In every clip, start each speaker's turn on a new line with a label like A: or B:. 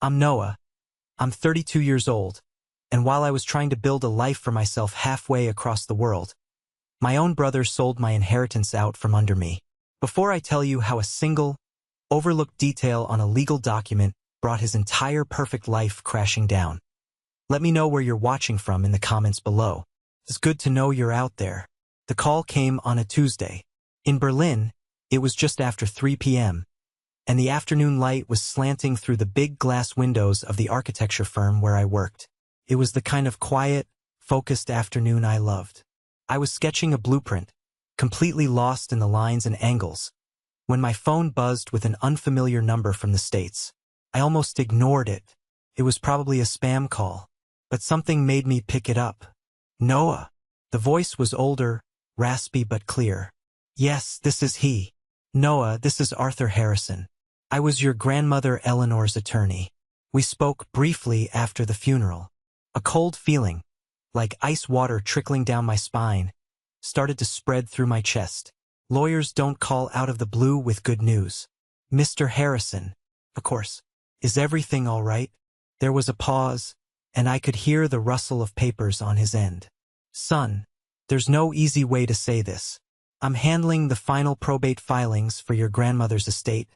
A: I'm Noah. I'm 32 years old, and while I was trying to build a life for myself halfway across the world, my own brother sold my inheritance out from under me. Before I tell you how a single, overlooked detail on a legal document brought his entire perfect life crashing down, let me know where you're watching from in the comments below. It's good to know you're out there. The call came on a Tuesday. In Berlin, it was just after 3 p.m., and the afternoon light was slanting through the big glass windows of the architecture firm where I worked. It was the kind of quiet, focused afternoon I loved. I was sketching a blueprint, completely lost in the lines and angles, when my phone buzzed with an unfamiliar number from the States. I almost ignored it. It was probably a spam call, but something made me pick it up. Noah. The voice was older, raspy but clear. Yes, this is he. Noah, this is Arthur Harrison. I was your grandmother Eleanor's attorney. We spoke briefly after the funeral. A cold feeling, like ice water trickling down my spine, started to spread through my chest. Lawyers don't call out of the blue with good news. Mr. Harrison, of course. Is everything all right? There was a pause, and I could hear the rustle of papers on his end. Son, there's no easy way to say this. I'm handling the final probate filings for your grandmother's estate,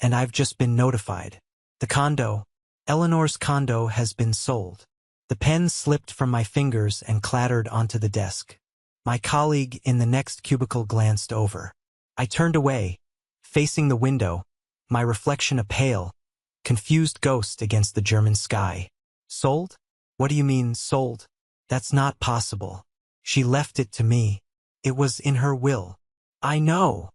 A: and I've just been notified. The condo, Eleanor's condo, has been sold. The pen slipped from my fingers and clattered onto the desk. My colleague in the next cubicle glanced over. I turned away, facing the window, my reflection a pale, confused ghost against the German sky. Sold? What do you mean, sold? That's not possible. She left it to me. It was in her will. I know,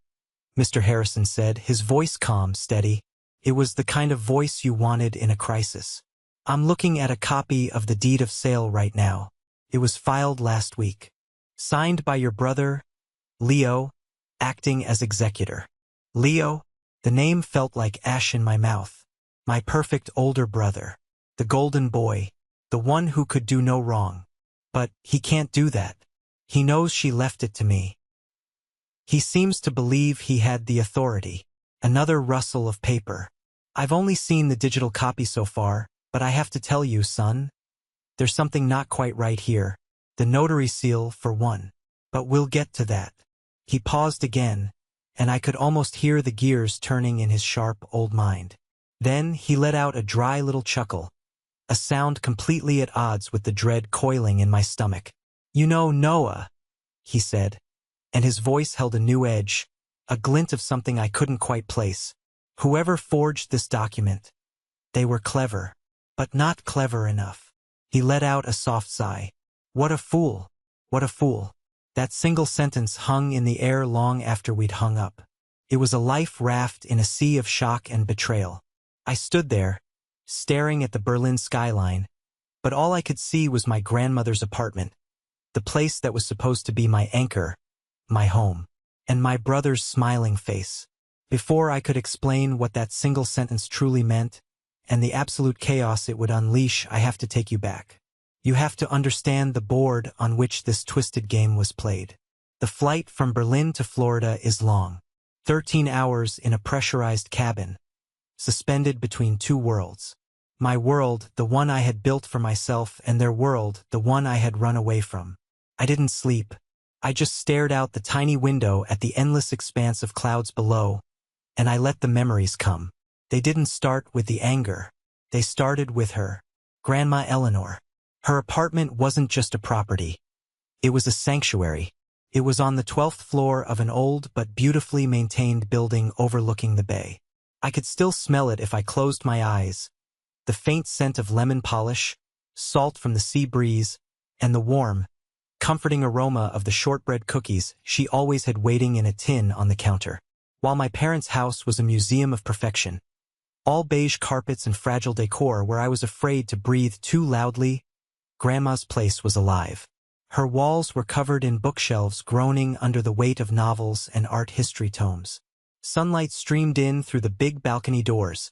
A: Mr. Harrison said, his voice calm, steady. It was the kind of voice you wanted in a crisis. I'm looking at a copy of the deed of sale right now. It was filed last week. Signed by your brother, Leo, acting as executor. Leo? The name felt like ash in my mouth. My perfect older brother. The golden boy. The one who could do no wrong. But he can't do that. He knows she left it to me. He seems to believe he had the authority. Another rustle of paper. I've only seen the digital copy so far, but I have to tell you, son, there's something not quite right here. The notary seal, for one. But we'll get to that. He paused again, and I could almost hear the gears turning in his sharp old mind. Then he let out a dry little chuckle, a sound completely at odds with the dread coiling in my stomach. You know, Noah, he said, and his voice held a new edge, a glint of something I couldn't quite place. Whoever forged this document, they were clever, but not clever enough. He let out a soft sigh. What a fool, what a fool. That single sentence hung in the air long after we'd hung up. It was a life raft in a sea of shock and betrayal. I stood there, staring at the Berlin skyline, but all I could see was my grandmother's apartment, the place that was supposed to be my anchor, my home, and my brother's smiling face. Before I could explain what that single sentence truly meant, and the absolute chaos it would unleash, I have to take you back. You have to understand the board on which this twisted game was played. The flight from Berlin to Florida is long. 13 hours in a pressurized cabin, suspended between two worlds. My world, the one I had built for myself, and their world, the one I had run away from. I didn't sleep. I just stared out the tiny window at the endless expanse of clouds below, and I let the memories come. They didn't start with the anger. They started with her, Grandma Eleanor. Her apartment wasn't just a property. It was a sanctuary. It was on the 12th floor of an old but beautifully maintained building overlooking the bay. I could still smell it if I closed my eyes. The faint scent of lemon polish, salt from the sea breeze, and the warm, comforting aroma of the shortbread cookies she always had waiting in a tin on the counter. While my parents' house was a museum of perfection, all beige carpets and fragile decor where I was afraid to breathe too loudly, Grandma's place was alive. Her walls were covered in bookshelves groaning under the weight of novels and art history tomes. Sunlight streamed in through the big balcony doors,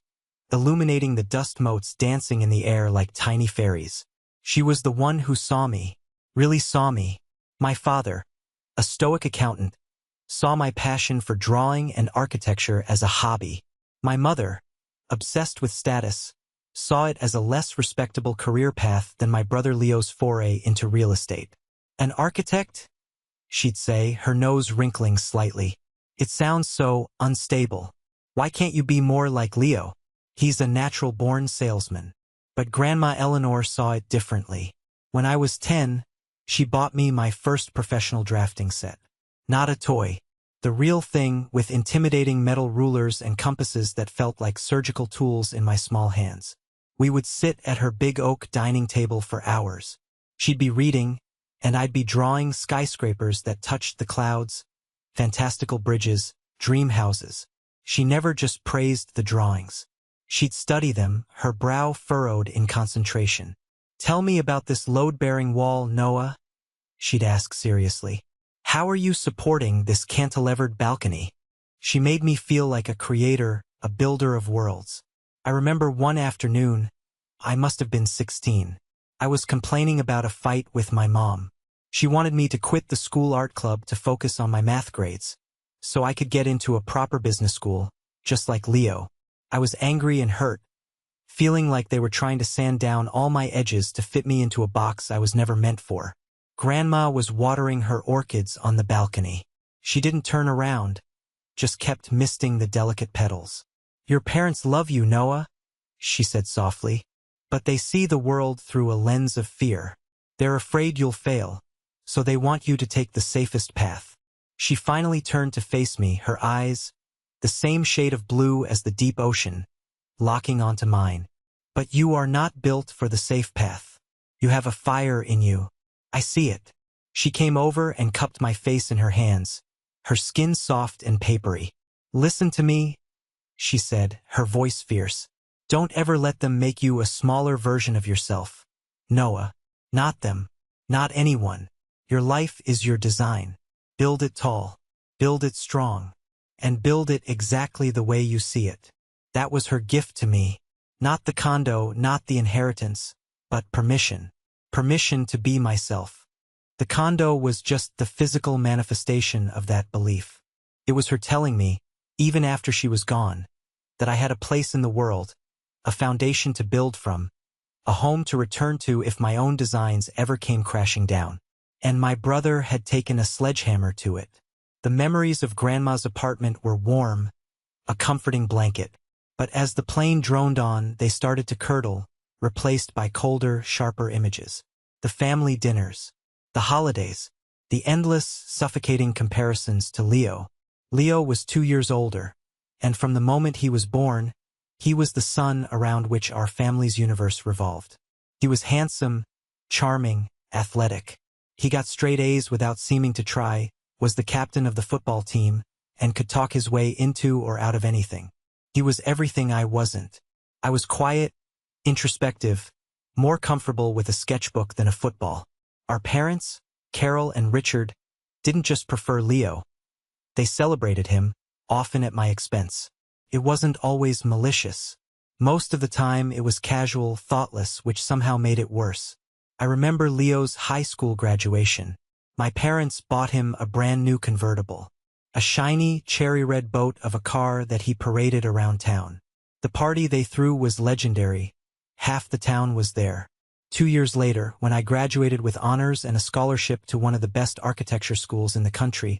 A: illuminating the dust motes dancing in the air like tiny fairies. She was the one who saw me, really saw me. My father, a stoic accountant, saw my passion for drawing and architecture as a hobby. My mother, obsessed with status, saw it as a less respectable career path than my brother Leo's foray into real estate. An architect? She'd say, her nose wrinkling slightly. It sounds so unstable. Why can't you be more like Leo? He's a natural-born salesman. But Grandma Eleanor saw it differently. When I was 10, she bought me my first professional drafting set. Not a toy. The real thing, with intimidating metal rulers and compasses that felt like surgical tools in my small hands. We would sit at her big oak dining table for hours. She'd be reading, and I'd be drawing skyscrapers that touched the clouds, fantastical bridges, dream houses. She never just praised the drawings. She'd study them, her brow furrowed in concentration. "Tell me about this load-bearing wall, Noah," she'd ask seriously. "How are you supporting this cantilevered balcony?" She made me feel like a creator, a builder of worlds. I remember one afternoon, I must have been 16. I was complaining about a fight with my mom. She wanted me to quit the school art club to focus on my math grades, so I could get into a proper business school, just like Leo. I was angry and hurt, feeling like they were trying to sand down all my edges to fit me into a box I was never meant for. Grandma was watering her orchids on the balcony. She didn't turn around, just kept misting the delicate petals. "Your parents love you, Noah," she said softly, "but they see the world through a lens of fear. They're afraid you'll fail, so they want you to take the safest path." She finally turned to face me, her eyes, the same shade of blue as the deep ocean, locking onto mine. "But you are not built for the safe path. You have a fire in you. I see it." She came over and cupped my face in her hands, her skin soft and papery. "Listen to me," she said, her voice fierce. "Don't ever let them make you a smaller version of yourself. Noah. Not them. Not anyone. Your life is your design. Build it tall. Build it strong. And build it exactly the way you see it." That was her gift to me. Not the condo, not the inheritance, but permission. Permission to be myself. The condo was just the physical manifestation of that belief. It was her telling me, even after she was gone, that I had a place in the world, a foundation to build from, a home to return to if my own designs ever came crashing down. And my brother had taken a sledgehammer to it. The memories of Grandma's apartment were warm, a comforting blanket. But as the plane droned on, they started to curdle, replaced by colder, sharper images. The family dinners, the holidays, the endless, suffocating comparisons to Leo. Leo was 2 years older, and from the moment he was born, he was the sun around which our family's universe revolved. He was handsome, charming, athletic. He got straight A's without seeming to try, was the captain of the football team, and could talk his way into or out of anything. He was everything I wasn't. I was quiet, introspective, more comfortable with a sketchbook than a football. Our parents, Carol and Richard, didn't just prefer Leo. They celebrated him, often at my expense. It wasn't always malicious. Most of the time it was casual, thoughtless, which somehow made it worse. I remember Leo's high school graduation. My parents bought him a brand new convertible. A shiny, cherry-red boat of a car that he paraded around town. The party they threw was legendary. Half the town was there. 2 years later, when I graduated with honors and a scholarship to one of the best architecture schools in the country,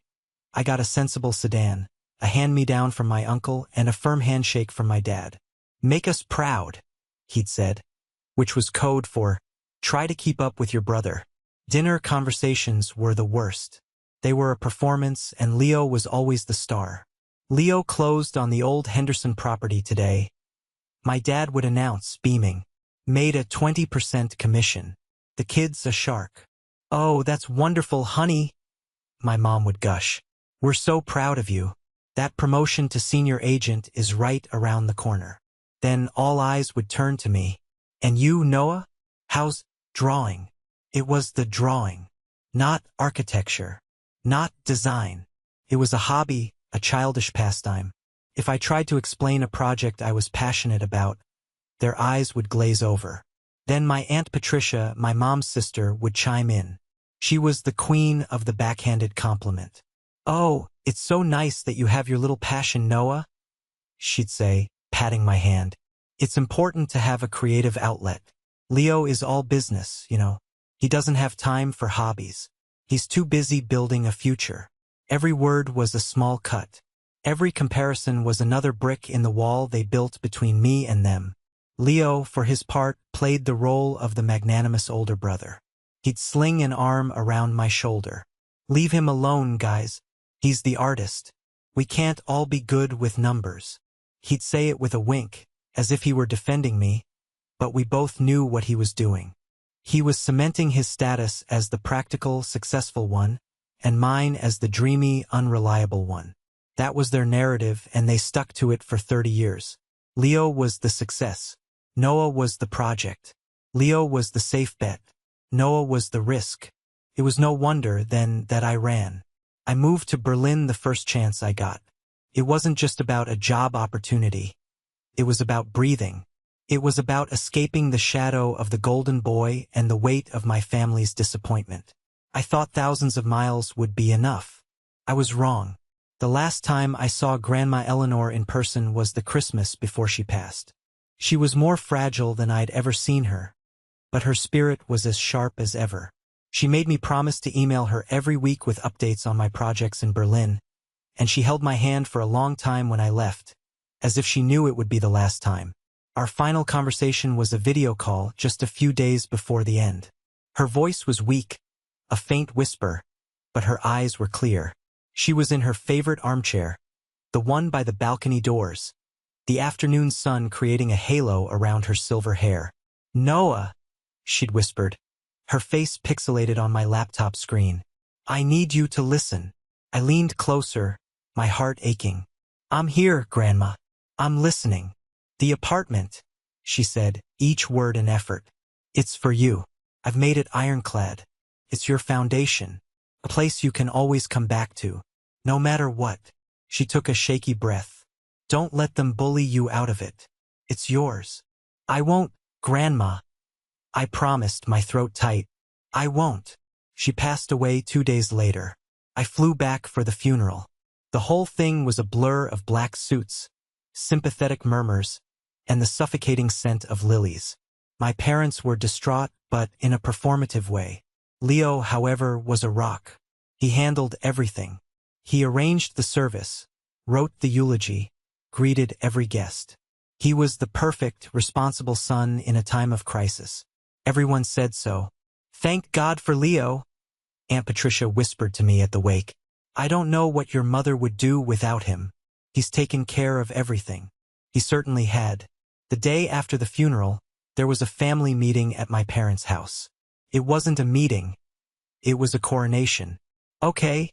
A: I got a sensible sedan, a hand-me-down from my uncle, and a firm handshake from my dad. "Make us proud," he'd said, which was code for, "Try to keep up with your brother." Dinner conversations were the worst. They were a performance, and Leo was always the star. "Leo closed on the old Henderson property today," my dad would announce, beaming. "Made a 20% commission. The kid's a shark." "Oh, that's wonderful, honey," my mom would gush. "We're so proud of you. That promotion to senior agent is right around the corner." Then all eyes would turn to me. "And you, Noah? How's drawing?" It was the drawing. Not architecture. Not design. It was a hobby, a childish pastime. If I tried to explain a project I was passionate about, their eyes would glaze over. Then my Aunt Patricia, my mom's sister, would chime in. She was the queen of the backhanded compliment. "Oh, it's so nice that you have your little passion, Noah," she'd say, patting my hand. It's important to have a creative outlet. Leo is all business, you know. He doesn't have time for hobbies. He's too busy building a future. Every word was a small cut. Every comparison was another brick in the wall they built between me and them. Leo, for his part, played the role of the magnanimous older brother. He'd sling an arm around my shoulder. "Leave him alone, guys. He's the artist. We can't all be good with numbers." He'd say it with a wink, as if he were defending me, but we both knew what he was doing. He was cementing his status as the practical, successful one, and mine as the dreamy, unreliable one. That was their narrative, and they stuck to it for 30 years. Leo was the success. Noah was the project. Leo was the safe bet. Noah was the risk. It was no wonder, then, that I ran. I moved to Berlin the first chance I got. It wasn't just about a job opportunity. It was about breathing. It was about escaping the shadow of the golden boy and the weight of my family's disappointment. I thought thousands of miles would be enough. I was wrong. The last time I saw Grandma Eleanor in person was the Christmas before she passed. She was more fragile than I'd ever seen her, but her spirit was as sharp as ever. She made me promise to email her every week with updates on my projects in Berlin, and she held my hand for a long time when I left, as if she knew it would be the last time. Our final conversation was a video call just a few days before the end. Her voice was weak, a faint whisper, but her eyes were clear. She was in her favorite armchair, the one by the balcony doors, the afternoon sun creating a halo around her silver hair. "Noah," she'd whispered, her face pixelated on my laptop screen. "I need you to listen." I leaned closer, my heart aching. "I'm here, Grandma. I'm listening." "The apartment," she said, each word an effort. "It's for you. I've made it ironclad. It's your foundation, a place you can always come back to, no matter what." She took a shaky breath. "Don't let them bully you out of it. It's yours." "I won't, Grandma." I promised, my throat tight. "I won't." She passed away 2 days later. I flew back for the funeral. The whole thing was a blur of black suits, sympathetic murmurs, and the suffocating scent of lilies. My parents were distraught, but in a performative way. Leo, however, was a rock. He handled everything. He arranged the service, wrote the eulogy, greeted every guest. He was the perfect, responsible son in a time of crisis. Everyone said so. "Thank God for Leo," Aunt Patricia whispered to me at the wake. "I don't know what your mother would do without him. He's taken care of everything." He certainly had. The day after the funeral, there was a family meeting at my parents' house. It wasn't a meeting. It was a coronation. "Okay,"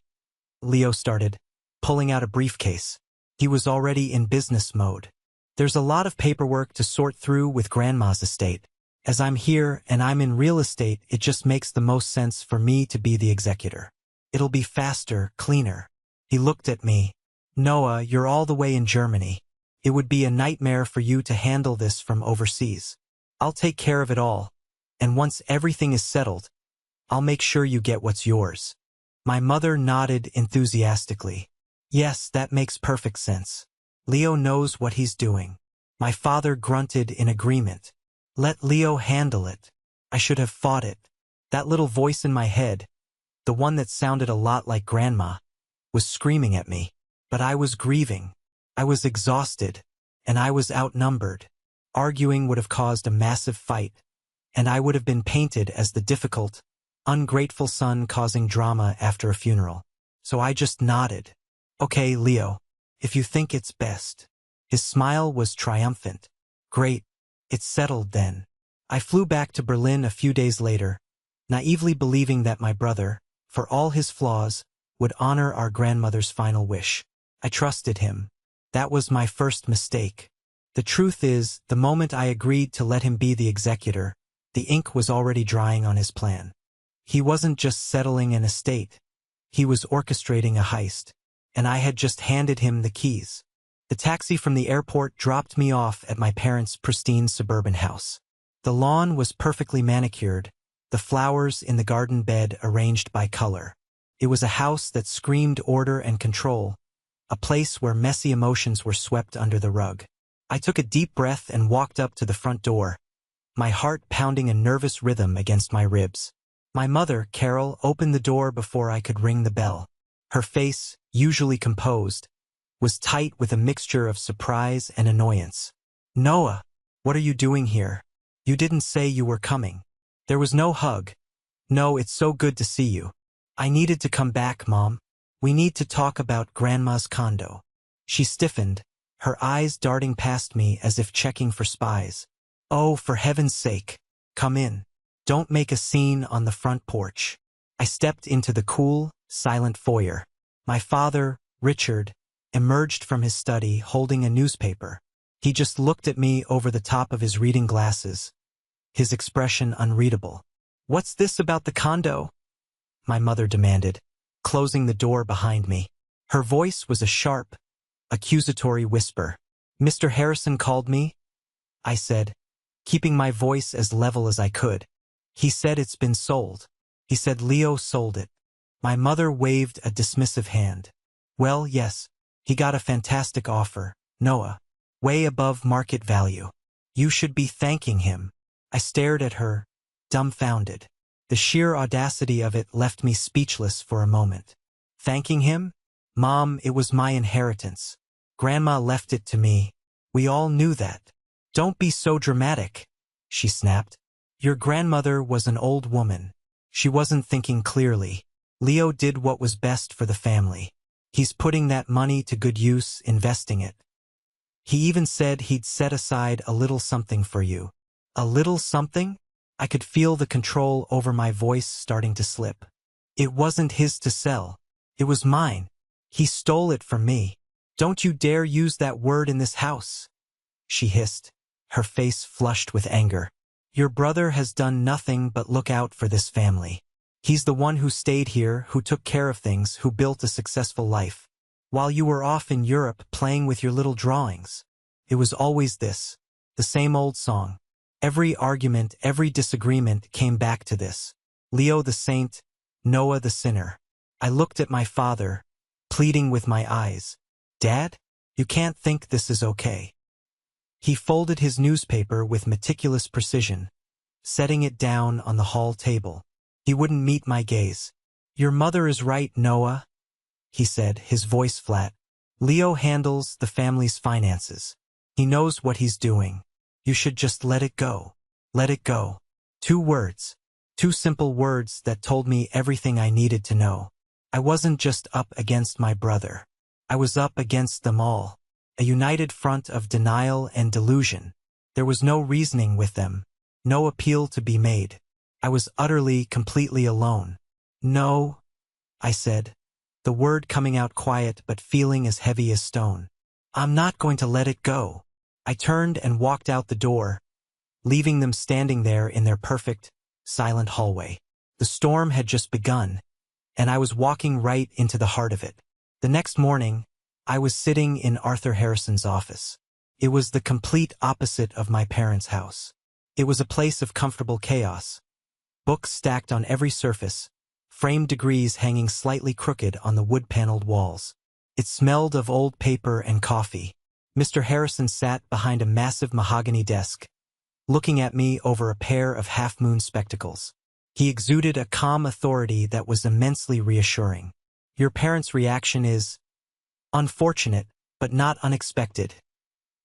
A: Leo started, pulling out a briefcase. He was already in business mode. "There's a lot of paperwork to sort through with Grandma's estate. As I'm here and I'm in real estate, it just makes the most sense for me to be the executor. It'll be faster, cleaner." He looked at me. "Noah, you're all the way in Germany. It would be a nightmare for you to handle this from overseas. I'll take care of it all, and once everything is settled, I'll make sure you get what's yours." My mother nodded enthusiastically. "Yes, that makes perfect sense. Leo knows what he's doing." My father grunted in agreement. "Let Leo handle it." I should have fought it. That little voice in my head, the one that sounded a lot like Grandma, was screaming at me. But I was grieving. I was exhausted, and I was outnumbered. Arguing would have caused a massive fight, and I would have been painted as the difficult, ungrateful son causing drama after a funeral. So I just nodded. "Okay, Leo, if you think it's best." His smile was triumphant. "Great. It's settled then." I flew back to Berlin a few days later, naively believing that my brother, for all his flaws, would honor our grandmother's final wish. I trusted him. That was my first mistake. The truth is, the moment I agreed to let him be the executor, the ink was already drying on his plan. He wasn't just settling an estate. He was orchestrating a heist, and I had just handed him the keys. The taxi from the airport dropped me off at my parents' pristine suburban house. The lawn was perfectly manicured, the flowers in the garden bed arranged by color. It was a house that screamed order and control, a place where messy emotions were swept under the rug. I took a deep breath and walked up to the front door, my heart pounding a nervous rhythm against my ribs. My mother, Carol, opened the door before I could ring the bell. Her face, usually composed, was tight with a mixture of surprise and annoyance. "Noah, what are you doing here? You didn't say you were coming." There was no hug. "No, it's so good to see you. I needed to come back, Mom. We need to talk about Grandma's condo." She stiffened, her eyes darting past me as if checking for spies. "Oh, for heaven's sake, come in. Don't make a scene on the front porch." I stepped into the cool, silent foyer. My father, Richard, emerged from his study holding a newspaper. He just looked at me over the top of his reading glasses, his expression unreadable. "What's this about the condo?" my mother demanded, closing the door behind me. Her voice was a sharp, accusatory whisper. "Mr. Harrison called me," I said, keeping my voice as level as I could. "He said it's been sold. He said Leo sold it." My mother waved a dismissive hand. "Well, yes, he got a fantastic offer, Noah. Way above market value. You should be thanking him." I stared at her, dumbfounded. The sheer audacity of it left me speechless for a moment. Thanking him? Mom, it was my inheritance. Grandma left it to me. We all knew that. "Don't be so dramatic," she snapped. "Your grandmother was an old woman. She wasn't thinking clearly. Leo did what was best for the family. He's putting that money to good use, investing it. He even said he'd set aside a little something for you." "A little something?" I could feel the control over my voice starting to slip. "It wasn't his to sell. It was mine. He stole it from me. Don't you dare use that word in this house," she hissed, her face flushed with anger. "Your brother has done nothing but look out for this family. He's the one who stayed here, who took care of things, who built a successful life. While you were off in Europe playing with your little drawings. It was always this. The same old song. Every argument, every disagreement came back to this. Leo the saint, Noah the sinner." I looked at my father, pleading with my eyes. "Dad, you can't think this is okay." He folded his newspaper with meticulous precision, setting it down on the hall table. He wouldn't meet my gaze. "Your mother is right, Noah," he said, his voice flat. "Leo handles the family's finances. He knows what he's doing. You should just let it go. Let it go." 2 words. 2 simple words that told me everything I needed to know. I wasn't just up against my brother. I was up against them all. A united front of denial and delusion. There was no reasoning with them. No appeal to be made. I was utterly, completely alone. "No," I said, the word coming out quiet but feeling as heavy as stone. "I'm not going to let it go." I turned and walked out the door, leaving them standing there in their perfect, silent hallway. The storm had just begun, and I was walking right into the heart of it. The next morning, I was sitting in Arthur Harrison's office. It was the complete opposite of my parents' house. It was a place of comfortable chaos. Books stacked on every surface, framed degrees hanging slightly crooked on the wood-paneled walls. It smelled of old paper and coffee. Mr. Harrison sat behind a massive mahogany desk, looking at me over a pair of half-moon spectacles. He exuded a calm authority that was immensely reassuring. "Your parents' reaction is unfortunate, but not unexpected,"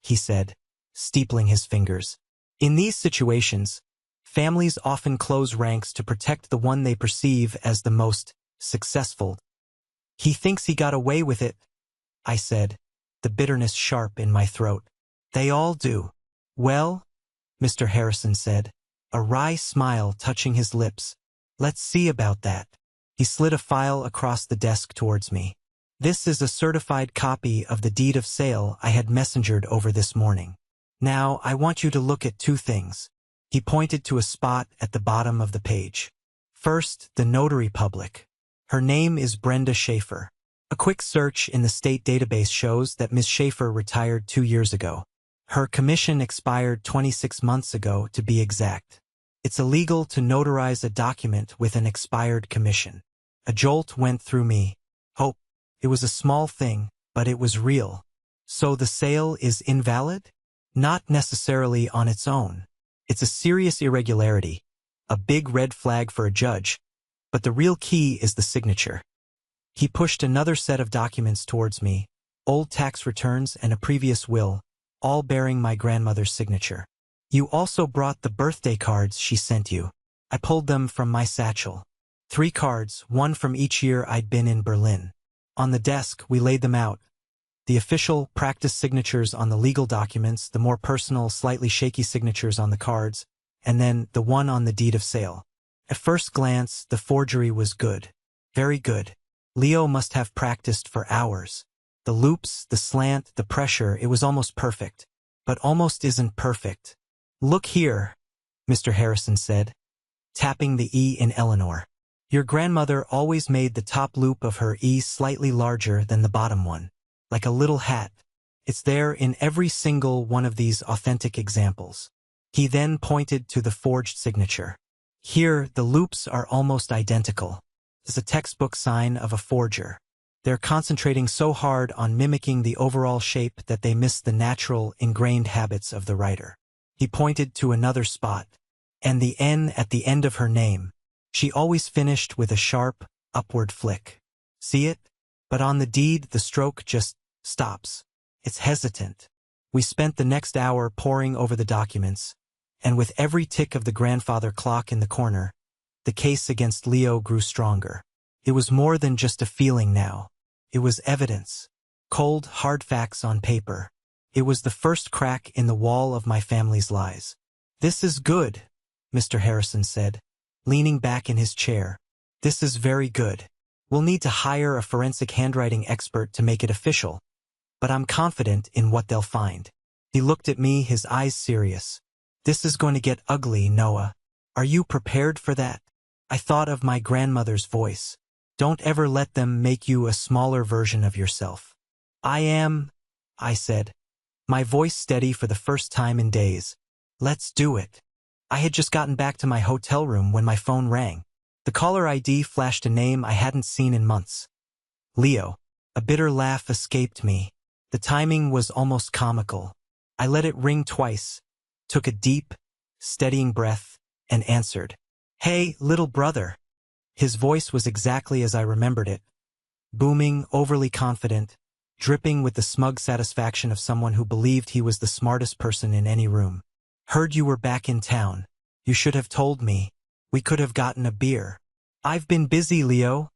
A: he said, steepling his fingers. "In these situations, families often close ranks to protect the one they perceive as the most successful." "He thinks he got away with it," I said, the bitterness sharp in my throat. "They all do." "Well," Mr. Harrison said, a wry smile touching his lips, "let's see about that." He slid a file across the desk towards me. "This is a certified copy of the deed of sale I had messengered over this morning. Now, I want you to look at 2 things. He pointed to a spot at the bottom of the page. "First, the notary public. Her name is Brenda Schaefer. A quick search in the state database shows that Ms. Schaefer retired 2 years ago. Her commission expired 26 months ago, to be exact. It's illegal to notarize a document with an expired commission." A jolt went through me. Hope. It was a small thing, but it was real. "So the sale is invalid?" Not necessarily on its own. It's a serious irregularity, a big red flag for a judge, but the real key is the signature. He pushed another set of documents towards me, old tax returns and a previous will, all bearing my grandmother's signature. You also brought the birthday cards she sent you. I pulled them from my satchel. 3 cards, one from each year I'd been in Berlin. On the desk, we laid them out. The official, practice signatures on the legal documents, the more personal, slightly shaky signatures on the cards, and then the one on the deed of sale. At first glance, the forgery was good. Very good. Leo must have practiced for hours. The loops, the slant, the pressure, it was almost perfect. But almost isn't perfect. Look here, Mr. Harrison said, tapping the E in Eleanor. Your grandmother always made the top loop of her E slightly larger than the bottom one, like a little hat. It's there in every single one of these authentic examples. He then pointed to the forged signature. Here, the loops are almost identical. It's a textbook sign of a forger. They're concentrating so hard on mimicking the overall shape that they miss the natural, ingrained habits of the writer. He pointed to another spot. And the N at the end of her name. She always finished with a sharp, upward flick. See it? But on the deed, the stroke just stops. It's hesitant. We spent the next hour poring over the documents, and with every tick of the grandfather clock in the corner, the case against Leo grew stronger. It was more than just a feeling now. It was evidence. Cold, hard facts on paper. It was the first crack in the wall of my family's lies. This is good, Mr. Harrison said, leaning back in his chair. This is very good. We'll need to hire a forensic handwriting expert to make it official, but I'm confident in what they'll find. He looked at me, his eyes serious. This is going to get ugly, Noah. Are you prepared for that? I thought of my grandmother's voice. Don't ever let them make you a smaller version of yourself. I am, I said, my voice steady for the first time in days. Let's do it. I had just gotten back to my hotel room when my phone rang. The caller ID flashed a name I hadn't seen in months. Leo. A bitter laugh escaped me. The timing was almost comical. I let it ring twice, took a deep, steadying breath, and answered. Hey, little brother. His voice was exactly as I remembered it. Booming, overly confident, dripping with the smug satisfaction of someone who believed he was the smartest person in any room. Heard you were back in town. You should have told me. We could have gotten a beer. I've been busy, Leo,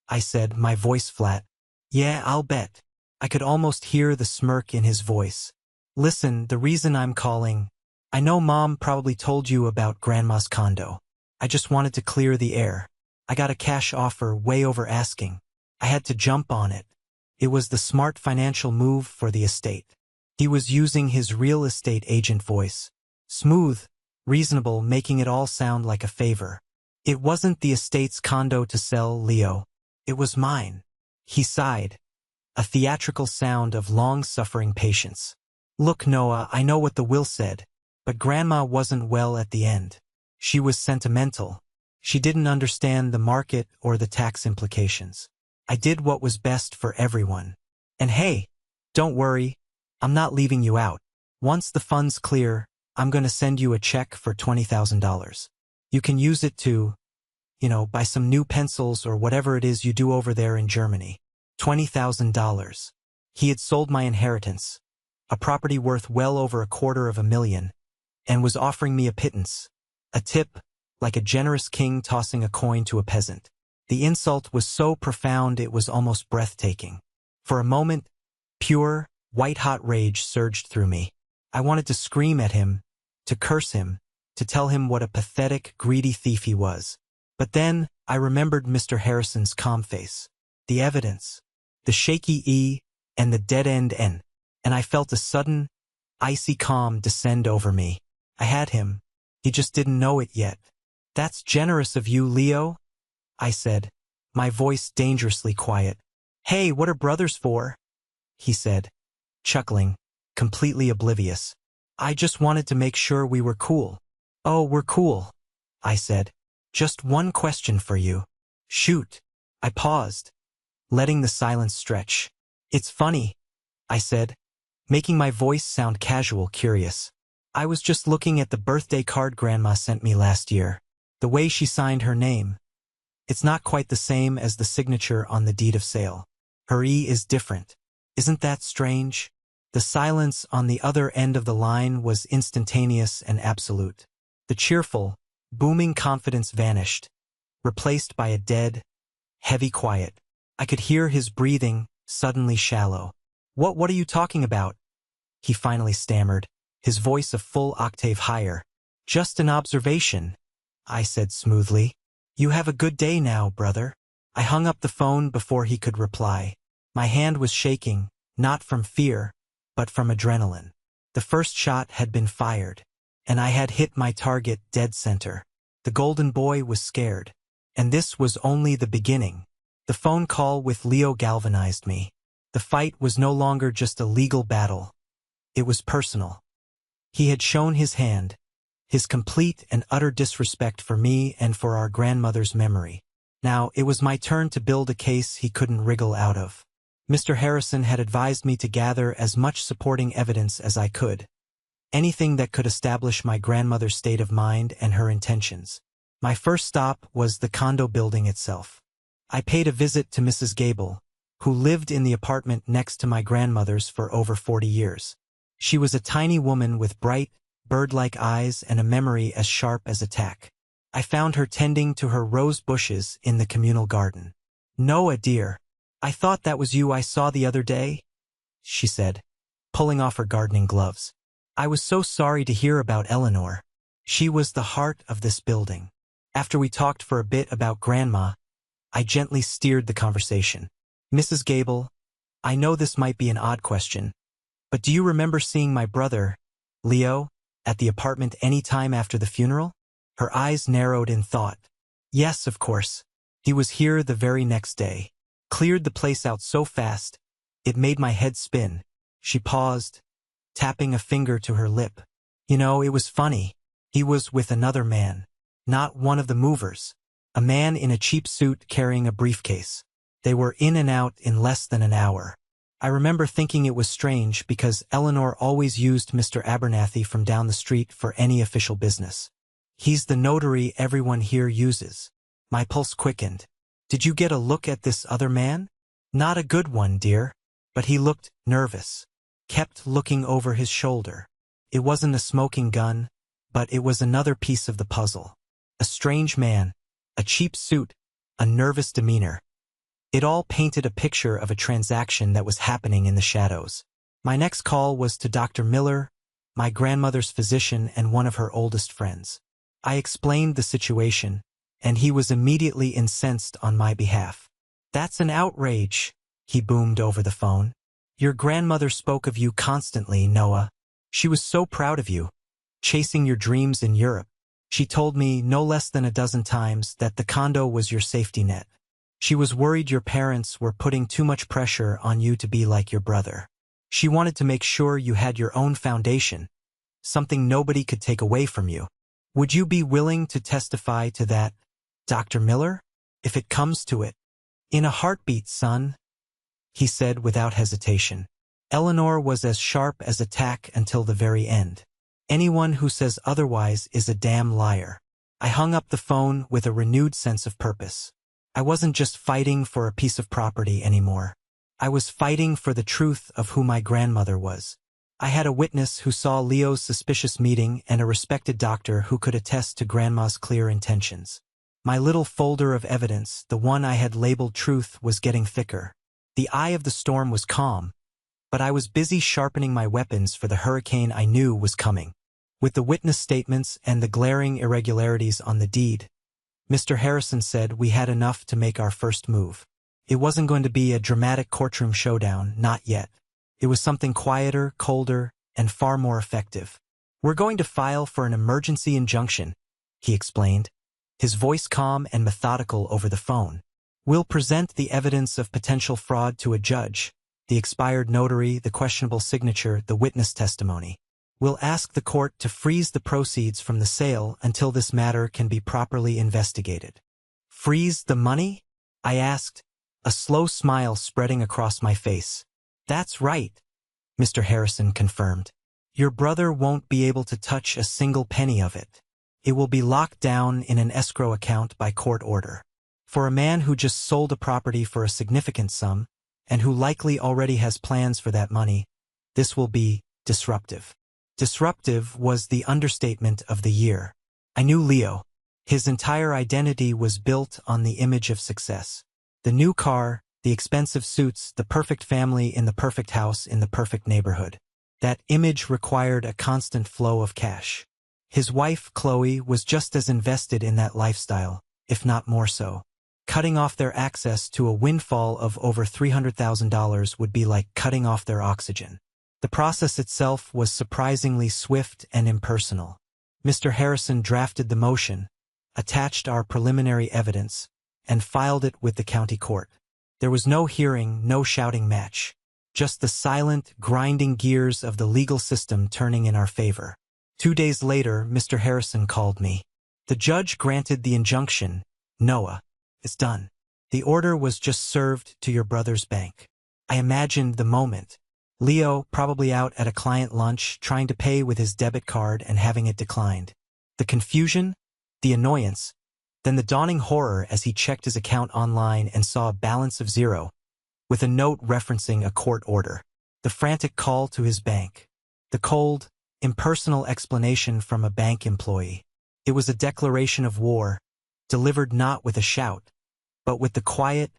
A: I said, my voice flat. Yeah, I'll bet. I could almost hear the smirk in his voice. Listen, the reason I'm calling, I know Mom probably told you about Grandma's condo. I just wanted to clear the air. I got a cash offer way over asking. I had to jump on it. It was the smart financial move for the estate. He was using his real estate agent voice. Smooth, reasonable, making it all sound like a favor. It wasn't the estate's condo to sell, Leo. It was mine. He sighed, a theatrical sound of long-suffering patience. Look, Noah, I know what the will said, but Grandma wasn't well at the end. She was sentimental. She didn't understand the market or the tax implications. I did what was best for everyone. And hey, don't worry, I'm not leaving you out. Once the funds clear, I'm going to send you a check for $20,000. You can use it to, buy some new pencils or whatever it is you do over there in Germany. $20,000. He had sold my inheritance, a property worth well over $250,000, and was offering me a pittance, a tip, like a generous king tossing a coin to a peasant. The insult was so profound it was almost breathtaking. For a moment, pure, white-hot rage surged through me. I wanted to scream at him, to curse him, to tell him what a pathetic, greedy thief he was. But then, I remembered Mr. Harrison's calm face, the evidence, the shaky E, and the dead-end N, and I felt a sudden, icy calm descend over me. I had him. He just didn't know it yet. That's generous of you, Leo, I said, my voice dangerously quiet. Hey, what are brothers for? He said, chuckling, completely oblivious. I just wanted to make sure we were cool. Oh, we're cool, I said. Just one question for you. Shoot. I paused, letting the silence stretch. It's funny, I said. making my voice sound casual, curious. I was just looking at the birthday card Grandma sent me last year. The way she signed her name. It's not quite the same as the signature on the deed of sale. Her E is different. Isn't that strange? The silence on the other end of the line was instantaneous and absolute. The cheerful, booming confidence vanished, replaced by a dead, heavy quiet. I could hear his breathing, suddenly shallow. What are you talking about? He finally stammered, his voice a full octave higher. Just an observation, I said smoothly. You have a good day now, brother. I hung up the phone before he could reply. My hand was shaking, not from fear, but from adrenaline. The first shot had been fired, and I had hit my target dead center. The golden boy was scared. And this was only the beginning. The phone call with Leo galvanized me. The fight was no longer just a legal battle. It was personal. He had shown his hand, his complete and utter disrespect for me and for our grandmother's memory. Now, it was my turn to build a case he couldn't wriggle out of. Mr. Harrison had advised me to gather as much supporting evidence as I could. Anything that could establish my grandmother's state of mind and her intentions. My first stop was the condo building itself. I paid a visit to Mrs. Gable, who lived in the apartment next to my grandmother's for over 40 years. She was a tiny woman with bright, bird-like eyes and a memory as sharp as a tack. I found her tending to her rose bushes in the communal garden. "Noah, dear, I thought that was you I saw the other day," she said, pulling off her gardening gloves. "I was so sorry to hear about Eleanor. She was the heart of this building." After we talked for a bit about Grandma, I gently steered the conversation. "Mrs. Gable, I know this might be an odd question, but do you remember seeing my brother, Leo, at the apartment any time after the funeral?" Her eyes narrowed in thought. "Yes, of course. He was here the very next day. Cleared the place out so fast, it made my head spin." She paused, tapping a finger to her lip. "You know, it was funny. He was with another man. Not one of the movers. A man in a cheap suit carrying a briefcase. They were in and out in less than an hour. I remember thinking it was strange because Eleanor always used Mr. Abernathy from down the street for any official business. He's the notary everyone here uses." My pulse quickened. "Did you get a look at this other man?" "Not a good one, dear. But he looked nervous. Kept looking over his shoulder. It wasn't a smoking gun, but it was another piece of the puzzle. A strange man, a cheap suit, a nervous demeanor. It all painted a picture of a transaction that was happening in the shadows." My next call was to Dr. Miller, my grandmother's physician and one of her oldest friends. I explained the situation, and he was immediately incensed on my behalf. "That's an outrage," he boomed over the phone. "Your grandmother spoke of you constantly, Noah. She was so proud of you, chasing your dreams in Europe. She told me no less than a dozen times that the condo was your safety net. She was worried your parents were putting too much pressure on you to be like your brother. She wanted to make sure you had your own foundation, something nobody could take away from you. Would you be willing to testify to that, Dr. Miller, if it comes to it?" "In a heartbeat, son," he said without hesitation. "Eleanor was as sharp as a tack until the very end. Anyone who says otherwise is a damn liar." I hung up the phone with a renewed sense of purpose. I wasn't just fighting for a piece of property anymore. I was fighting for the truth of who my grandmother was. I had a witness who saw Leo's suspicious meeting and a respected doctor who could attest to Grandma's clear intentions. My little folder of evidence, the one I had labeled truth, was getting thicker. The eye of the storm was calm, but I was busy sharpening my weapons for the hurricane I knew was coming. With the witness statements and the glaring irregularities on the deed, Mr. Harrison said we had enough to make our first move. It wasn't going to be a dramatic courtroom showdown, not yet. It was something quieter, colder, and far more effective. "We're going to file for an emergency injunction," he explained, his voice calm and methodical over the phone. "We'll present the evidence of potential fraud to a judge, the expired notary, the questionable signature, the witness testimony. We'll ask the court to freeze the proceeds from the sale until this matter can be properly investigated." "Freeze the money?" I asked, a slow smile spreading across my face. "That's right. Mr. Harrison confirmed. Your brother won't be able to touch a single penny of it. It will be locked down in an escrow account by court order. For a man who just sold a property for a significant sum, and who likely already has plans for that money, this will be disruptive. Disruptive was the understatement of the year. I knew Leo. His entire identity was built on the image of success. The new car, the expensive suits, the perfect family in the perfect house in the perfect neighborhood. That image required a constant flow of cash. His wife, Chloe, was just as invested in that lifestyle, if not more so. Cutting off their access to a windfall of over $300,000 would be like cutting off their oxygen. The process itself was surprisingly swift and impersonal. Mr. Harrison drafted the motion, attached our preliminary evidence, and filed it with the county court. There was no hearing, no shouting match. Just the silent, grinding gears of the legal system turning in our favor. 2 days later, Mr. Harrison called me. The judge granted the injunction. Noah, it's done. The order was just served to your brother's bank. I imagined the moment. Leo, probably out at a client lunch, trying to pay with his debit card and having it declined. The confusion, the annoyance, then the dawning horror as he checked his account online and saw a balance of 0, with a note referencing a court order. The frantic call to his bank. The cold, impersonal explanation from a bank employee. It was a declaration of war, delivered not with a shout, but with the quiet,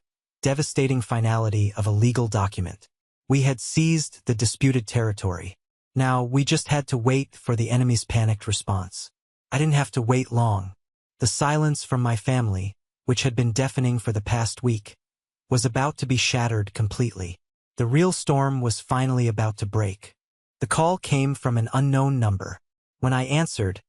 A: devastating finality of a legal document. We had seized the disputed territory. Now we just had to wait for the enemy's panicked response. I didn't have to wait long. The silence from my family, which had been deafening for the past week, was about to be shattered completely. The real storm was finally about to break. The call came from an unknown number. When I answered,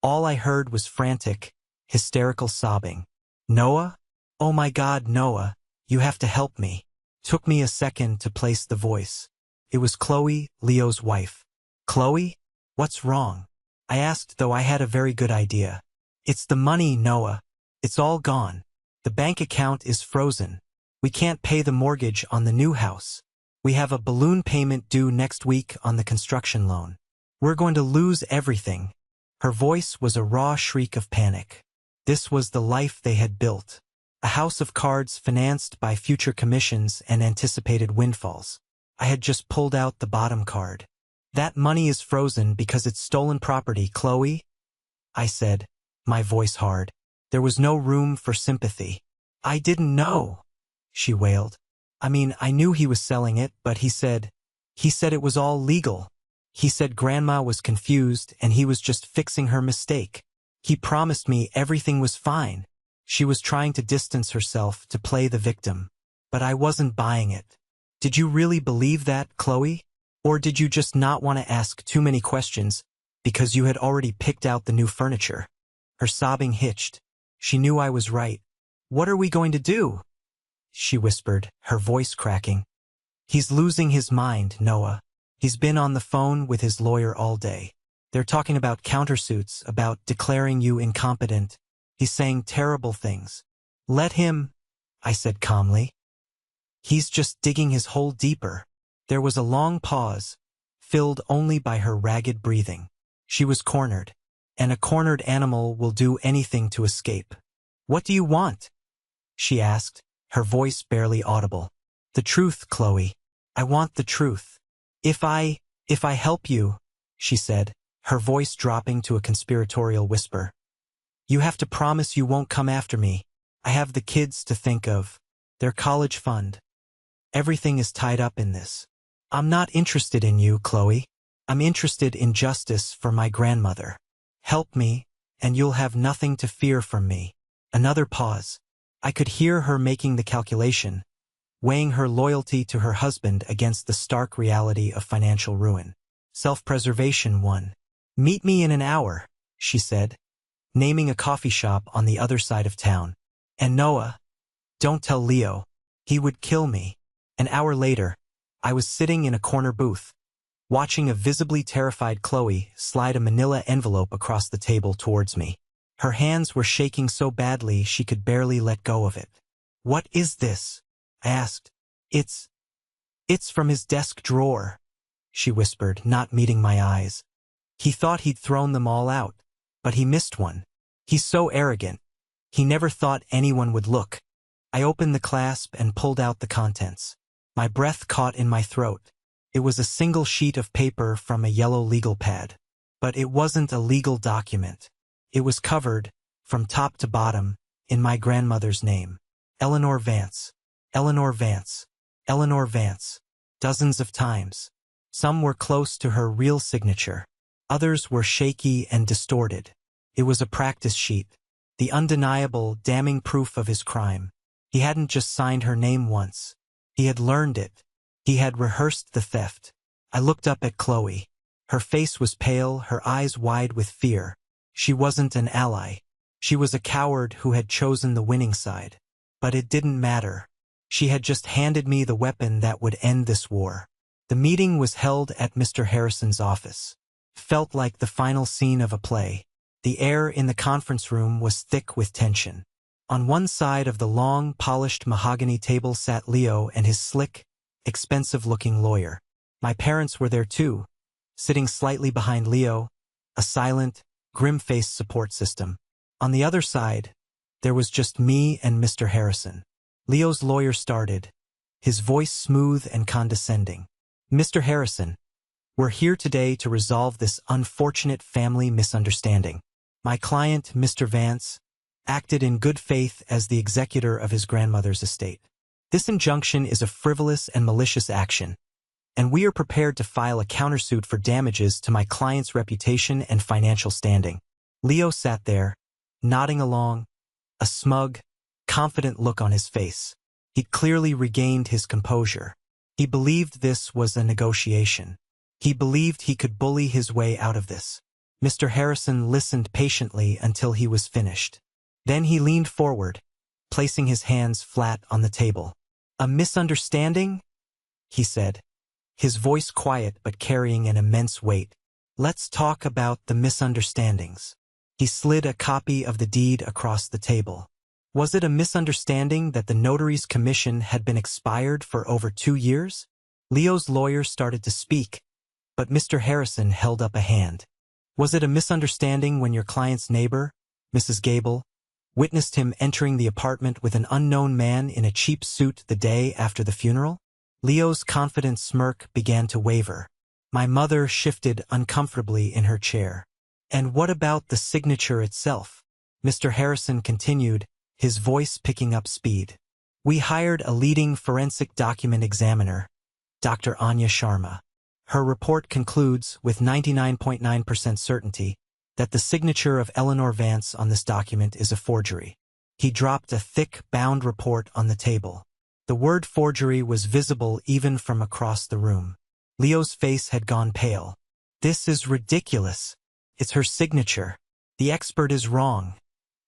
A: all I heard was frantic, hysterical sobbing. Noah? Oh my God, Noah, you have to help me. Took me a second to place the voice. It was Chloe, Leo's wife. Chloe? What's wrong? I asked, though I had a very good idea. It's the money, Noah. It's all gone. The bank account is frozen. We can't pay the mortgage on the new house. We have a balloon payment due next week on the construction loan. We're going to lose everything. Her voice was a raw shriek of panic. This was the life they had built. A house of cards financed by future commissions and anticipated windfalls. I had just pulled out the bottom card. That money is frozen because it's stolen property, Chloe, I said, my voice hard. There was no room for sympathy. I didn't know, she wailed. I mean, I knew he was selling it, but he said it was all legal. He said Grandma was confused and he was just fixing her mistake. He promised me everything was fine. She was trying to distance herself to play the victim. But I wasn't buying it. Did you really believe that, Chloe? Or did you just not want to ask too many questions because you had already picked out the new furniture? Her sobbing hitched. She knew I was right. What are we going to do? She whispered, her voice cracking. He's losing his mind, Noah. He's been on the phone with his lawyer all day. They're talking about countersuits, about declaring you incompetent. He's saying terrible things. Let him, I said calmly. He's just digging his hole deeper. There was a long pause, filled only by her ragged breathing. She was cornered, and a cornered animal will do anything to escape. What do you want? She asked, her voice barely audible. The truth, Chloe. I want the truth. If I help you, she said, her voice dropping to a conspiratorial whisper. You have to promise you won't come after me. I have the kids to think of. Their college fund. Everything is tied up in this. I'm not interested in you, Chloe. I'm interested in justice for my grandmother. Help me, and you'll have nothing to fear from me. Another pause. I could hear her making the calculation, weighing her loyalty to her husband against the stark reality of financial ruin. Self-preservation won. Meet me in an hour, she said, naming a coffee shop on the other side of town. And Noah, don't tell Leo. He would kill me. An hour later, I was sitting in a corner booth, watching a visibly terrified Chloe slide a manila envelope across the table towards me. Her hands were shaking so badly she could barely let go of it. What is this? I asked. It's from his desk drawer, she whispered, not meeting my eyes. He thought he'd thrown them all out, but he missed one. He's so arrogant. He never thought anyone would look. I opened the clasp and pulled out the contents. My breath caught in my throat. It was a single sheet of paper from a yellow legal pad. But it wasn't a legal document. It was covered, from top to bottom, in my grandmother's name. Eleanor Vance. Eleanor Vance. Eleanor Vance. Dozens of times. Some were close to her real signature. Others were shaky and distorted. It was a practice sheet. The undeniable, damning proof of his crime. He hadn't just signed her name once. He had learned it. He had rehearsed the theft. I looked up at Chloe. Her face was pale, her eyes wide with fear. She wasn't an ally. She was a coward who had chosen the winning side. But it didn't matter. She had just handed me the weapon that would end this war. The meeting was held at Mr. Harrison's office. Felt like the final scene of a play. The air in the conference room was thick with tension. On one side of the long, polished mahogany table sat Leo and his slick, expensive-looking lawyer. My parents were there too, sitting slightly behind Leo, a silent, grim-faced support system. On the other side, there was just me and Mr. Harrison. Leo's lawyer started, his voice smooth and condescending. Mr. Harrison, we're here today to resolve this unfortunate family misunderstanding. My client, Mr. Vance, acted in good faith as the executor of his grandmother's estate. This injunction is a frivolous and malicious action, and we are prepared to file a countersuit for damages to my client's reputation and financial standing. Leo sat there, nodding along, a smug, confident look on his face. He'd clearly regained his composure. He believed this was a negotiation. He believed he could bully his way out of this. Mr. Harrison listened patiently until he was finished. Then he leaned forward, placing his hands flat on the table. "A misunderstanding?" he said, his voice quiet but carrying an immense weight. "Let's talk about the misunderstandings." He slid a copy of the deed across the table. Was it a misunderstanding that the notary's commission had been expired for over 2 years? Leo's lawyer started to speak, but Mr. Harrison held up a hand. Was it a misunderstanding when your client's neighbor, Mrs. Gable, witnessed him entering the apartment with an unknown man in a cheap suit the day after the funeral? Leo's confident smirk began to waver. My mother shifted uncomfortably in her chair. "And what about the signature itself?" Mr. Harrison continued, his voice picking up speed. "We hired a leading forensic document examiner, Dr. Anya Sharma. Her report concludes with 99.9% certainty that the signature of Eleanor Vance on this document is a forgery." He dropped a thick, bound report on the table. The word forgery was visible even from across the room. Leo's face had gone pale. "This is ridiculous. It's her signature. The expert is wrong,"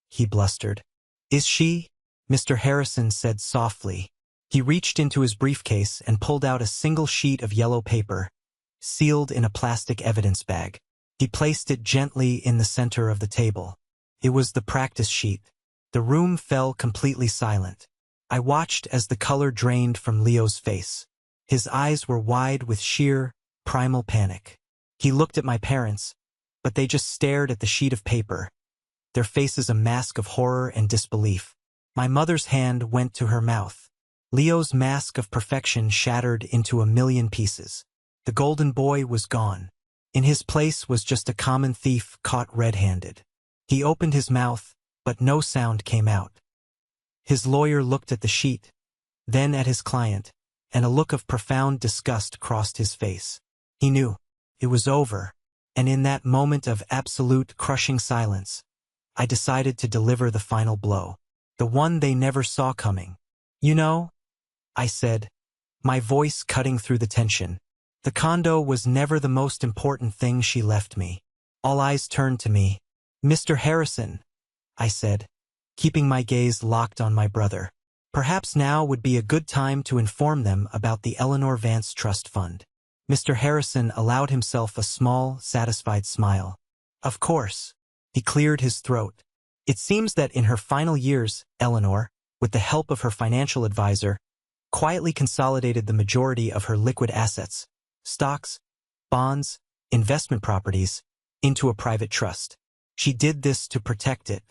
A: he blustered. "Is she?" Mr. Harrison said softly. He reached into his briefcase and pulled out a single sheet of yellow paper, sealed in a plastic evidence bag. He placed it gently in the center of the table. It was the practice sheet. The room fell completely silent. I watched as the color drained from Leo's face. His eyes were wide with sheer, primal panic. He looked at my parents, but they just stared at the sheet of paper, their faces a mask of horror and disbelief. My mother's hand went to her mouth. Leo's mask of perfection shattered into a million pieces. The golden boy was gone. In his place was just a common thief caught red-handed. He opened his mouth, but no sound came out. His lawyer looked at the sheet, then at his client, and a look of profound disgust crossed his face. He knew. It was over, and in that moment of absolute, crushing silence, I decided to deliver the final blow, the one they never saw coming. "You know," I said, my voice cutting through the tension, "the condo was never the most important thing she left me." All eyes turned to me. "Mr. Harrison," I said, keeping my gaze locked on my brother. "Perhaps now would be a good time to inform them about the Eleanor Vance Trust Fund." Mr. Harrison allowed himself a small, satisfied smile. "Of course." He cleared his throat. "It seems that in her final years, Eleanor, with the help of her financial advisor, quietly consolidated the majority of her liquid assets, stocks, bonds, investment properties, into a private trust. She did this to protect it.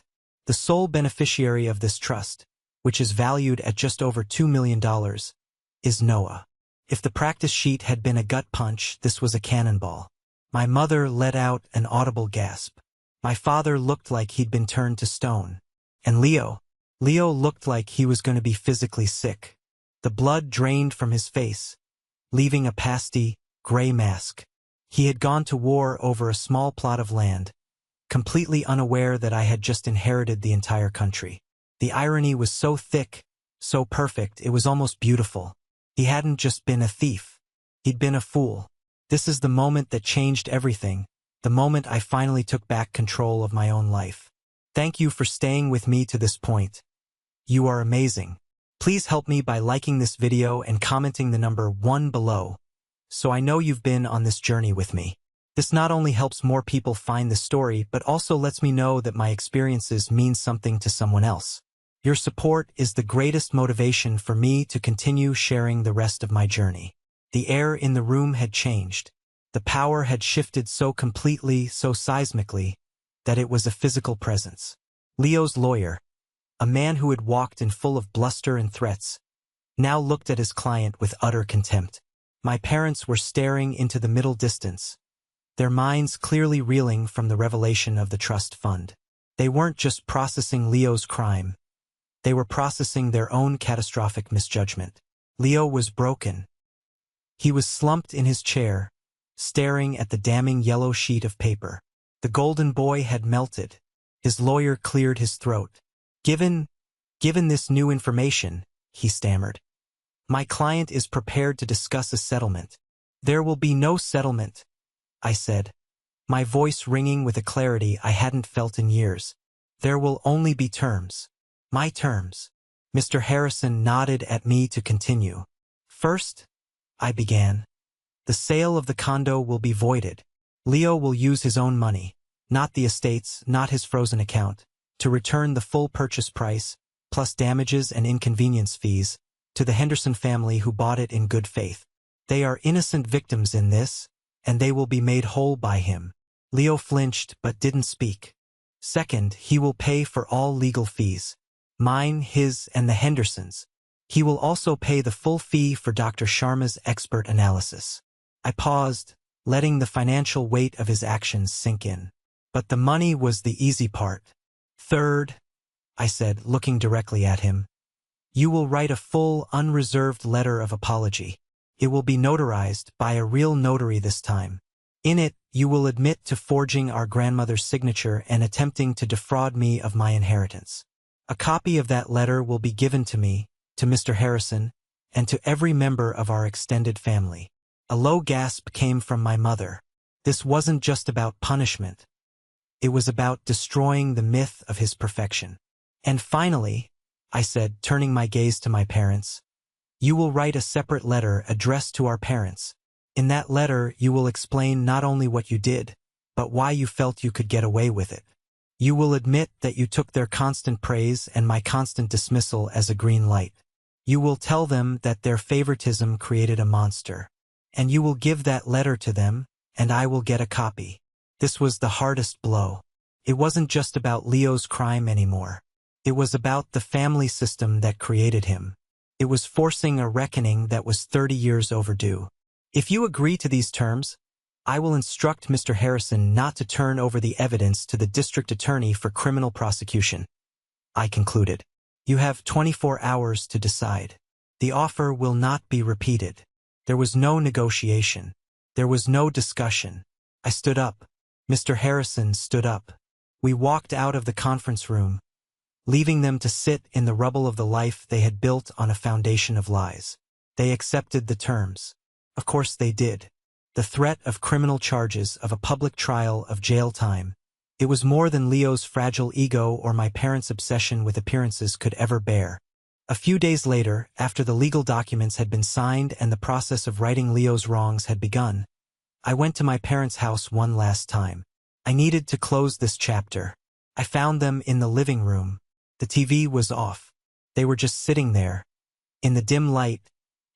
A: The sole beneficiary of this trust, which is valued at just over $2 million, is Noah. If the practice sheet had been a gut punch, this was a cannonball. My mother let out an audible gasp. My father looked like he'd been turned to stone. And Leo looked like he was going to be physically sick. The blood drained from his face, leaving a pasty, gray mask. He had gone to war over a small plot of land, completely unaware that I had just inherited the entire country. The irony was so thick, so perfect, it was almost beautiful. He hadn't just been a thief. He'd been a fool. This is the moment that changed everything, the moment I finally took back control of my own life. Thank you for staying with me to this point. You are amazing. Please help me by liking this video and commenting the number 1 below, so I know you've been on this journey with me. This not only helps more people find the story, but also lets me know that my experiences mean something to someone else. Your support is the greatest motivation for me to continue sharing the rest of my journey. The air in the room had changed. The power had shifted so completely, so seismically, that it was a physical presence. Leo's lawyer, a man who had walked in full of bluster and threats, now looked at his client with utter contempt. My parents were staring into the middle distance, their minds clearly reeling from the revelation of the trust fund. They weren't just processing Leo's crime. They were processing their own catastrophic misjudgment. Leo was broken. He was slumped in his chair, staring at the damning yellow sheet of paper. The golden boy had melted. His lawyer cleared his throat. Given this new information, he stammered, my client is prepared to discuss a settlement. There will be no settlement, I said, my voice ringing with a clarity I hadn't felt in years. There will only be terms. My terms. Mr. Harrison nodded at me to continue. First, I began, the sale of the condo will be voided. Leo will use his own money, not the estate's, not his frozen account, to return the full purchase price, plus damages and inconvenience fees, to the Henderson family who bought it in good faith. They are innocent victims in this, and they will be made whole by him. Leo flinched but didn't speak. Second, he will pay for all legal fees. Mine, his, and the Hendersons. He will also pay the full fee for Dr. Sharma's expert analysis. I paused, letting the financial weight of his actions sink in. But the money was the easy part. Third, I said, looking directly at him, you will write a full, unreserved letter of apology. It will be notarized by a real notary this time. In it, you will admit to forging our grandmother's signature and attempting to defraud me of my inheritance. A copy of that letter will be given to me, to Mr. Harrison, and to every member of our extended family. A low gasp came from my mother. This wasn't just about punishment. It was about destroying the myth of his perfection. And finally, I said, turning my gaze to my parents, you will write a separate letter addressed to our parents. In that letter, you will explain not only what you did, but why you felt you could get away with it. You will admit that you took their constant praise and my constant dismissal as a green light. You will tell them that their favoritism created a monster. And you will give that letter to them, and I will get a copy. This was the hardest blow. It wasn't just about Leo's crime anymore. It was about the family system that created him. It was forcing a reckoning that was 30 years overdue. If you agree to these terms, I will instruct Mr. Harrison not to turn over the evidence to the district attorney for criminal prosecution. I concluded. You have 24 hours to decide. The offer will not be repeated. There was no negotiation. There was no discussion. I stood up. Mr. Harrison stood up. We walked out of the conference room, leaving them to sit in the rubble of the life they had built on a foundation of lies. They accepted the terms. Of course they did. The threat of criminal charges, of a public trial, of jail time. It was more than Leo's fragile ego or my parents' obsession with appearances could ever bear. A few days later, after the legal documents had been signed and the process of righting Leo's wrongs had begun, I went to my parents' house one last time. I needed to close this chapter. I found them in the living room. The TV was off. They were just sitting there, in the dim light,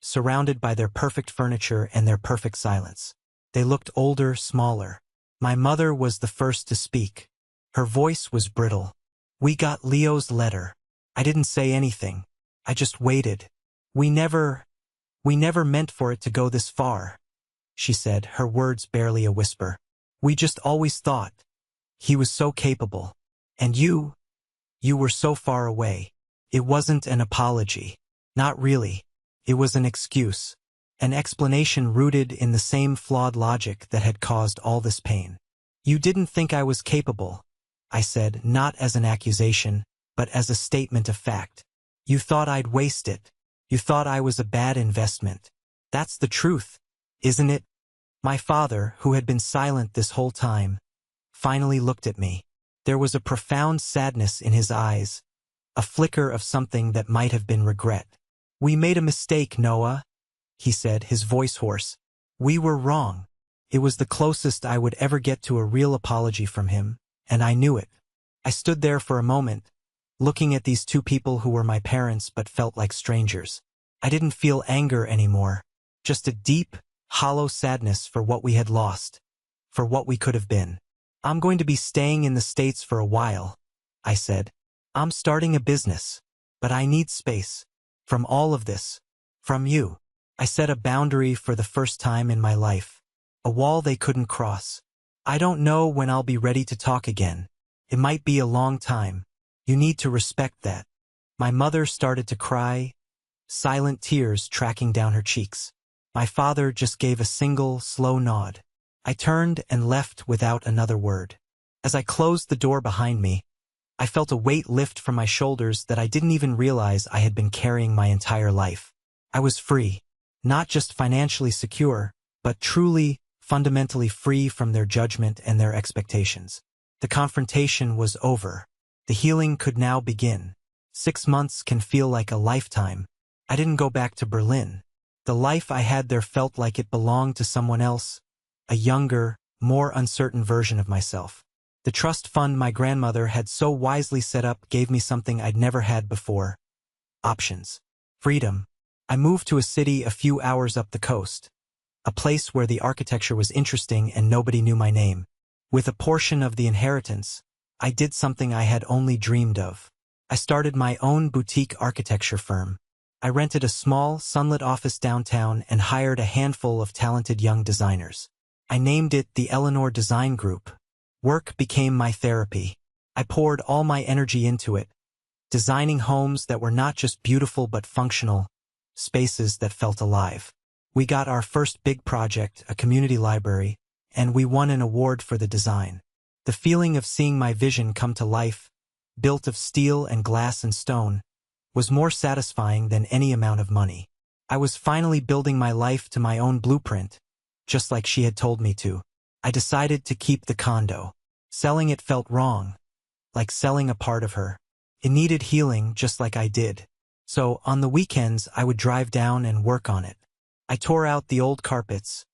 A: surrounded by their perfect furniture and their perfect silence. They looked older, smaller. My mother was the first to speak. Her voice was brittle. "We got Leo's letter." I didn't say anything. I just waited. We never meant for it to go this far," she said, her words barely a whisper. "We just always thought. He was so capable. And you were so far away." It wasn't an apology. Not really. It was an excuse. An explanation rooted in the same flawed logic that had caused all this pain. "You didn't think I was capable," I said, not as an accusation, but as a statement of fact. "You thought I'd waste it. You thought I was a bad investment. That's the truth, isn't it?" My father, who had been silent this whole time, finally looked at me. There was a profound sadness in his eyes, a flicker of something that might have been regret. "We made a mistake, Noah," he said, his voice hoarse. "We were wrong." It was the closest I would ever get to a real apology from him, and I knew it. I stood there for a moment, looking at these two people who were my parents but felt like strangers. I didn't feel anger anymore, just a deep, hollow sadness for what we had lost, for what we could have been. "I'm going to be staying in the States for a while," I said. "I'm starting a business, but I need space. From all of this. From you." I set a boundary for the first time in my life. A wall they couldn't cross. "I don't know when I'll be ready to talk again. It might be a long time. You need to respect that." My mother started to cry, silent tears tracking down her cheeks. My father just gave a single, slow nod. I turned and left without another word. As I closed the door behind me, I felt a weight lift from my shoulders that I didn't even realize I had been carrying my entire life. I was free. Not just financially secure, but truly, fundamentally free from their judgment and their expectations. The confrontation was over. The healing could now begin. 6 months can feel like a lifetime. I didn't go back to Berlin. The life I had there felt like it belonged to someone else, a younger, more uncertain version of myself. The trust fund my grandmother had so wisely set up gave me something I'd never had before. Options. Freedom. I moved to a city a few hours up the coast, a place where the architecture was interesting and nobody knew my name. With a portion of the inheritance, I did something I had only dreamed of. I started my own boutique architecture firm. I rented a small, sunlit office downtown and hired a handful of talented young designers. I named it the Eleanor Design Group. Work became my therapy. I poured all my energy into it, designing homes that were not just beautiful but functional, spaces that felt alive. We got our first big project, a community library, and we won an award for the design. The feeling of seeing my vision come to life, built of steel and glass and stone, was more satisfying than any amount of money. I was finally building my life to my own blueprint, just like she had told me to. I decided to keep the condo. Selling it felt wrong, like selling a part of her. It needed healing just like I did. So, on the weekends, I would drive down and work on it. I tore out the old carpets,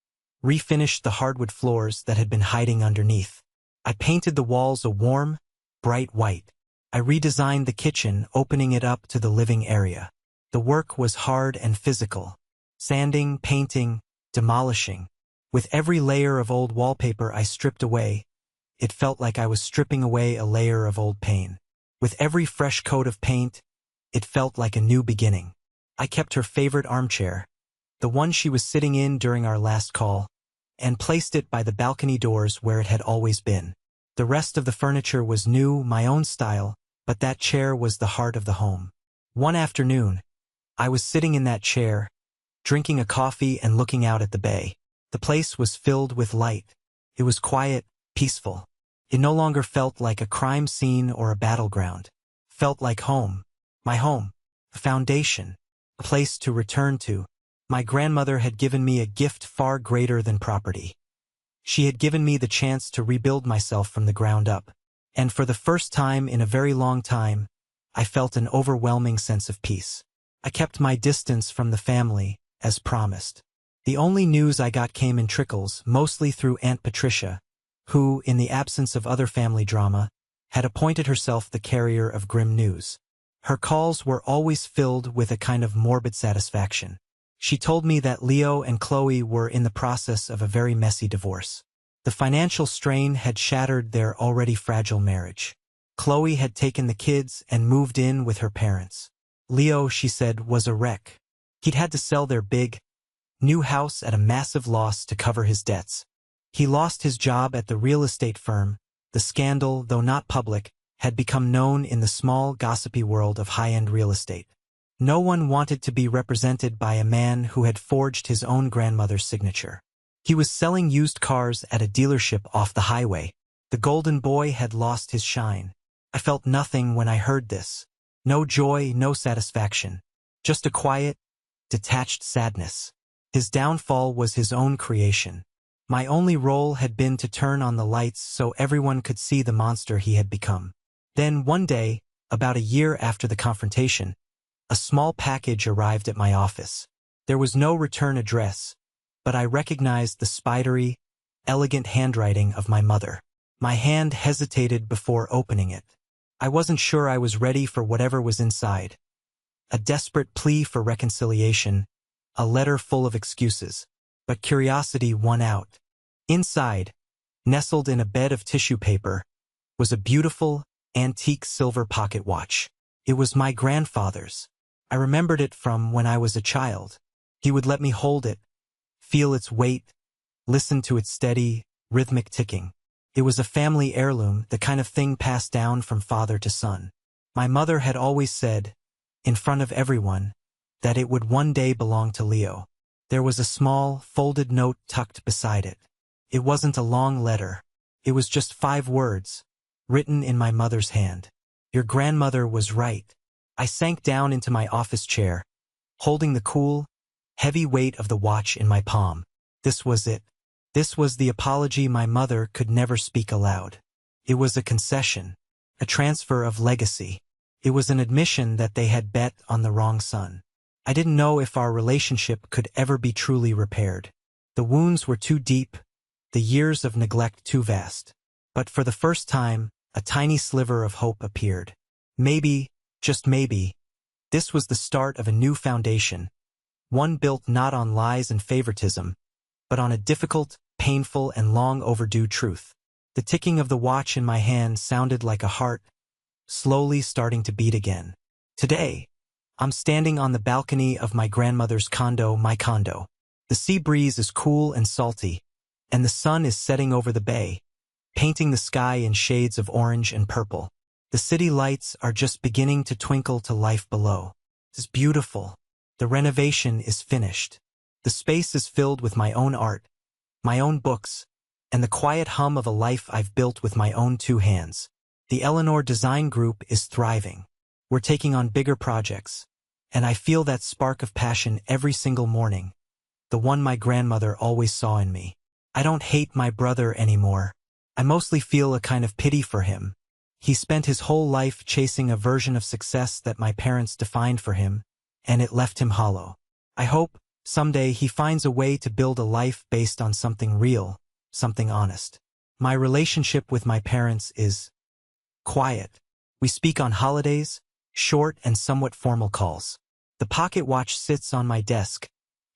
A: refinished the hardwood floors that had been hiding underneath. I painted the walls a warm, bright white. I redesigned the kitchen, opening it up to the living area. The work was hard and physical. Sanding, painting, demolishing. With every layer of old wallpaper I stripped away, it felt like I was stripping away a layer of old pain. With every fresh coat of paint, it felt like a new beginning. I kept her favorite armchair, the one she was sitting in during our last call, and placed it by the balcony doors where it had always been. The rest of the furniture was new, my own style, but that chair was the heart of the home. One afternoon, I was sitting in that chair, drinking a coffee and looking out at the bay. The place was filled with light. It was quiet, peaceful. It no longer felt like a crime scene or a battleground. Felt like home. My home. A foundation. A place to return to. My grandmother had given me a gift far greater than property. She had given me the chance to rebuild myself from the ground up. And for the first time in a very long time, I felt an overwhelming sense of peace. I kept my distance from the family, as promised. The only news I got came in trickles, mostly through Aunt Patricia, who, in the absence of other family drama, had appointed herself the carrier of grim news. Her calls were always filled with a kind of morbid satisfaction. She told me that Leo and Chloe were in the process of a very messy divorce. The financial strain had shattered their already fragile marriage. Chloe had taken the kids and moved in with her parents. Leo, she said, was a wreck. He'd had to sell their big, new house at a massive loss to cover his debts. He lost his job at the real estate firm. The scandal, though not public, had become known in the small, gossipy world of high-end real estate. No one wanted to be represented by a man who had forged his own grandmother's signature. He was selling used cars at a dealership off the highway. The golden boy had lost his shine. I felt nothing when I heard this. No joy, no satisfaction. Just a quiet, detached sadness. His downfall was his own creation. My only role had been to turn on the lights so everyone could see the monster he had become. Then one day, about a year after the confrontation, a small package arrived at my office. There was no return address, but I recognized the spidery, elegant handwriting of my mother. My hand hesitated before opening it. I wasn't sure I was ready for whatever was inside. A desperate plea for reconciliation, a letter full of excuses. But curiosity won out. Inside, nestled in a bed of tissue paper, was a beautiful, antique silver pocket watch. It was my grandfather's. I remembered it from when I was a child. He would let me hold it, feel its weight, listen to its steady, rhythmic ticking. It was a family heirloom, the kind of thing passed down from father to son. My mother had always said, in front of everyone, that it would one day belong to Leo. There was a small, folded note tucked beside it. It wasn't a long letter. It was just 5 words, written in my mother's hand. Your grandmother was right. I sank down into my office chair, holding the cool, heavy weight of the watch in my palm. This was it. This was the apology my mother could never speak aloud. It was a concession, a transfer of legacy. It was an admission that they had bet on the wrong son. I didn't know if our relationship could ever be truly repaired. The wounds were too deep, the years of neglect too vast. But for the first time, a tiny sliver of hope appeared. Maybe, just maybe, this was the start of a new foundation, one built not on lies and favoritism, but on a difficult, painful, and long overdue truth. The ticking of the watch in my hand sounded like a heart, slowly starting to beat again. Today, I'm standing on the balcony of my grandmother's condo, my condo. The sea breeze is cool and salty, and the sun is setting over the bay, painting the sky in shades of orange and purple. The city lights are just beginning to twinkle to life below. It's beautiful. The renovation is finished. The space is filled with my own art, my own books, and the quiet hum of a life I've built with my own 2 hands. The Eleanor Design Group is thriving. We're taking on bigger projects, and I feel that spark of passion every single morning, the one my grandmother always saw in me. I don't hate my brother anymore. I mostly feel a kind of pity for him. He spent his whole life chasing a version of success that my parents defined for him, and it left him hollow. I hope, someday, he finds a way to build a life based on something real, something honest. My relationship with my parents is quiet. We speak on holidays, short and somewhat formal calls. The pocket watch sits on my desk,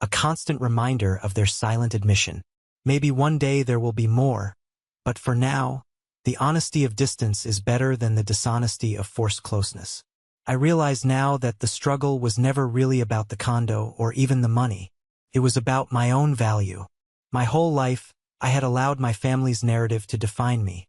A: a constant reminder of their silent admission. Maybe one day there will be more, but for now, the honesty of distance is better than the dishonesty of forced closeness. I realize now that the struggle was never really about the condo or even the money. It was about my own value. My whole life, I had allowed my family's narrative to define me.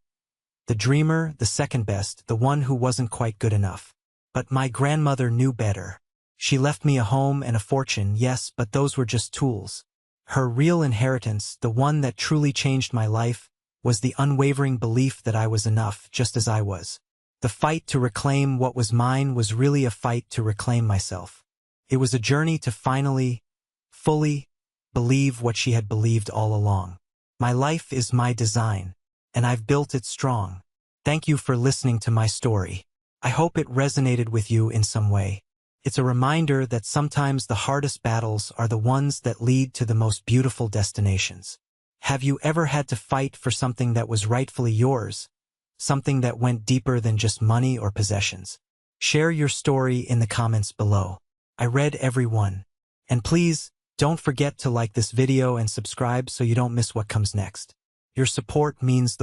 A: The dreamer, the second best, the one who wasn't quite good enough. But my grandmother knew better. She left me a home and a fortune, yes, but those were just tools. Her real inheritance, the one that truly changed my life, was the unwavering belief that I was enough, just as I was. The fight to reclaim what was mine was really a fight to reclaim myself. It was a journey to finally, fully, believe what she had believed all along. My life is my design, and I've built it strong. Thank you for listening to my story. I hope it resonated with you in some way. It's a reminder that sometimes the hardest battles are the ones that lead to the most beautiful destinations. Have you ever had to fight for something that was rightfully yours? Something that went deeper than just money or possessions? Share your story in the comments below. I read every one. And please, Don't forget to like this video and subscribe so you don't miss what comes next. Your support means the